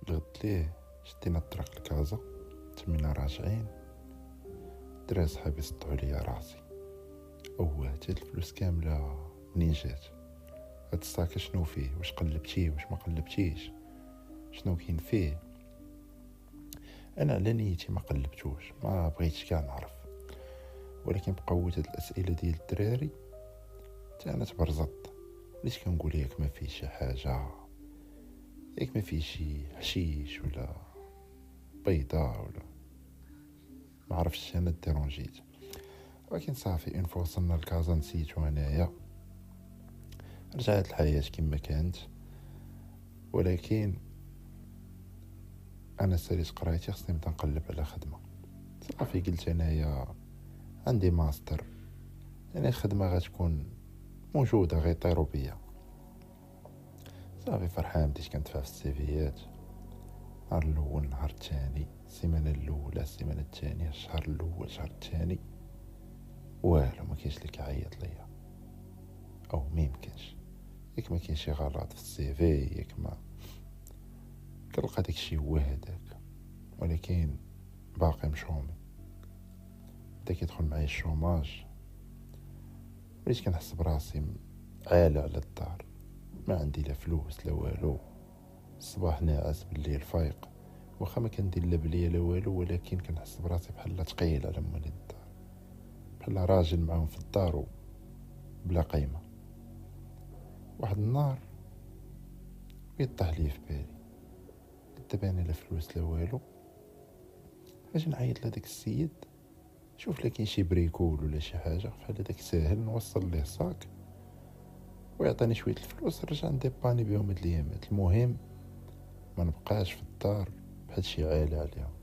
قلت ليه شدينا الطريق لكازا، تمينا راجعين. درا صحابي سطعوا ليا راسي، هاد الفلوس كامله منين جات؟ هاد الصاك شنو فيه؟ واش قلبتيه واش ما قلبتيش؟ شنو كاين فيه؟ انا على نيتي ما قلبتوش، ما بغيتش كاع نعرف، ولكن بقوه هاد الاسئله ديال الدراري حتى انا تبرزطت. وليت كنقول ياك ما فيه شي حاجه، ياك ما فيه شي حشيش ولا بيضه ولا ما عرفتش. انا ديرونجيت، ولكن صافي اون فوا وصلنا لكازا نسيتو انايا، رجعت الحياه كما كانت. ولكن انا ساليت قرايتي، خصني نبدا نقلب على خدمه. صافي قلت انايا عندي ماستر، يعني الخدمه غتكون موجوده، غيطيروا بيا. صافي فرحان، بديت كندفع في السيفيات. نهار الاول، نهار الثاني، السيمانه الاولى، السيمانه الثانيه، الشهر الاول، الشهر الثاني، والو ما كاينش اللي كيعيط ليا، او ما يمكنش. ياك ما كاين شي غلط في السيفي، ياك ما كنلقى داكشي هو هداك، ولكن باقي مشومي. بدا كيدخل معايا الشوماج، وليت كنحس براسي عالة على الدار، ما عندي لا فلوس لا والو. الصباح ناعس، بالليل فايق، واخا ما كندير لا بليا لا والو، ولكن كنحس براسي بحال ثقيل على مواليد الدار، بحال راجل معاهم في الدار بلا قيمه. واحد النهار يطيح لي في بالي، قلت دابا انا لا فلوس لا والو، اجي نعيط لهداك السيد، شوف لا كاين شي بريكول ولا شي حاجه بحال هذاك ساهل، نوصل ليه صاك ويعطيني شويه الفلوس، نرجع نديباني بهم هاد الايامات. المهم ما نبقاش في الدار بحال شي عائله عليهم.